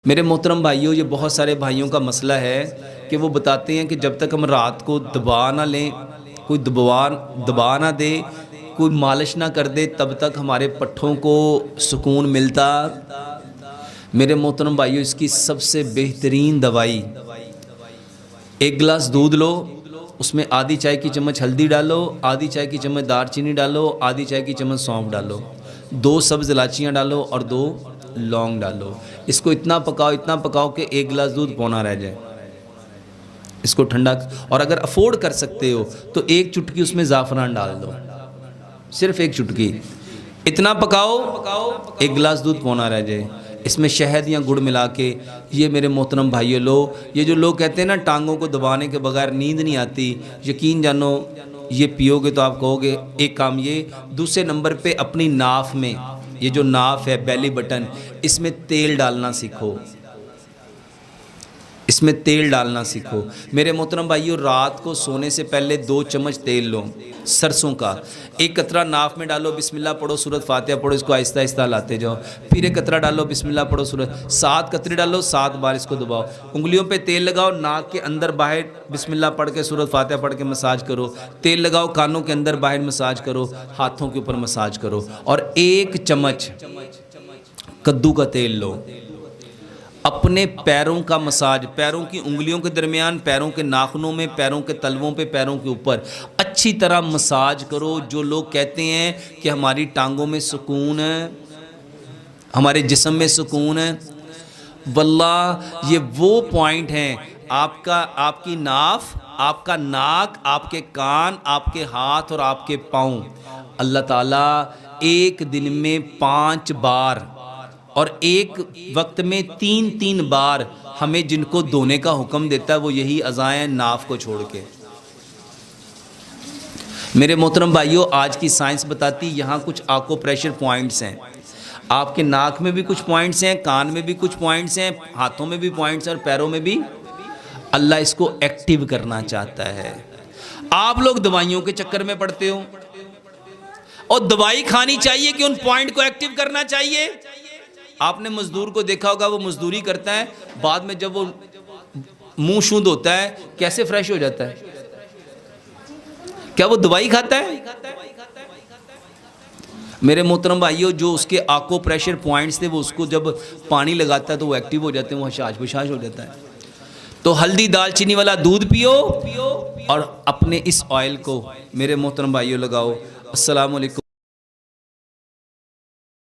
میرے محترم بھائیوں، یہ بہت سارے بھائیوں کا مسئلہ ہے کہ وہ بتاتے ہیں کہ جب تک ہم رات کو دبا نہ لیں، کوئی دبا نہ دے، کوئی مالش نہ کر دے، تب تک ہمارے پٹھوں کو سکون ملتا۔ میرے محترم بھائیوں، اس کی سب سے بہترین دوائی، ایک گلاس دودھ لو، اس میں آدھی چائے کی چمچ ہلدی ڈالو، آدھی چائے کی چمچ دار چینی ڈالو، آدھی چائے کی چمچ سونف ڈالو، 2 سبز الائچیاں ڈالو اور 2 لونگ ڈالو۔ اس کو اتنا پکاؤ کہ ایک گلاس دودھ پونا رہ جائے۔ اس کو ٹھنڈا، اور اگر افورڈ کر سکتے ہو تو 1 چٹکی اس میں زعفران ڈال دو، صرف 1 چٹکی۔ اتنا پکاؤ 1 گلاس دودھ پونا رہ جائے، اس میں شہد یا گڑ ملا کے یہ میرے محترم بھائیو لو۔ یہ جو لوگ کہتے ہیں نا ٹانگوں کو دبانے کے بغیر نیند نہیں آتی، یقین جانو یہ پیو گے تو آپ کہو گے ایک کام یہ۔ دوسرے نمبر پہ اپنی ناف میں، یہ جو ناف ہے بیلی بٹن، اس میں تیل ڈالنا سیکھو، اس میں تیل ڈالنا سیکھو۔ میرے محترم بھائیو، رات کو سونے سے پہلے 2 چمچ تیل لو سرسوں کا، 1 قطرہ ناف میں ڈالو، بسم اللہ پڑھو، سورۃ فاتحہ پڑھو، اس کو آہستہ آہستہ لاتے جاؤ، پھر 1 قطرہ ڈالو، بسم اللہ پڑھو، 7 قطرے ڈالو، 7 بار اس کو دباؤ، انگلیوں پہ تیل لگاؤ، ناک کے اندر باہر بسم اللہ پڑھ کے سورۃ فاتحہ پڑھ کے مساج کرو، تیل لگاؤ، کانوں کے اندر باہر مساج کرو، ہاتھوں کے اوپر مساج کرو، اور 1 چمچ کدو کا تیل لو۔ اپنے پیروں کا مساج، پیروں کی انگلیوں کے درمیان، پیروں کے ناخنوں میں، پیروں کے تلووں پہ، پیروں کے اوپر اچھی طرح مساج کرو۔ جو لوگ کہتے ہیں کہ ہماری ٹانگوں میں سکون ہے، ہمارے جسم میں سکون ہے، واللہ یہ وہ پوائنٹ ہیں، آپ کی ناف، آپ کا ناک، آپ کے کان، آپ کے ہاتھ اور آپ کے پاؤں، اللہ تعالیٰ ایک دن میں 5 بار اور ایک وقت میں 3 بار ہمیں جن کو دھونے کا حکم دیتا ہے وہ یہی اعضائیں ناف کو چھوڑ کے۔ میرے محترم بھائیوں، آج کی سائنس بتاتی یہاں کچھ آکو پریشر پوائنٹس ہیں، آپ کے ناک میں بھی کچھ پوائنٹس ہیں، کان میں بھی کچھ پوائنٹس ہیں، ہاتھوں میں بھی پوائنٹس ہیں اور پیروں میں بھی۔ اللہ اس کو ایکٹیو کرنا چاہتا ہے۔ آپ لوگ دوائیوں کے چکر میں پڑتے ہو، اور دوائی کھانی چاہیے کہ ان پوائنٹ کو ایکٹیو کرنا چاہیے۔ آپ نے مزدور کو دیکھا ہوگا، وہ مزدوری کرتا ہے، بعد میں جب وہ منہ شوند ہوتا ہے کیسے فریش ہو جاتا ہے؟ کیا وہ دوائی کھاتا ہے؟ میرے محترم بھائیوں، جو اس کے آکو پریشر پوائنٹس تھے، وہ اس کو جب پانی لگاتا ہے تو وہ ایکٹیو ہو جاتے ہیں، وہ حشاش بشاش ہو جاتا ہے۔ تو ہلدی دال چینی والا دودھ پیو اور اپنے اس آئل کو میرے محترم بھائیوں لگاؤ۔ السلام علیکم۔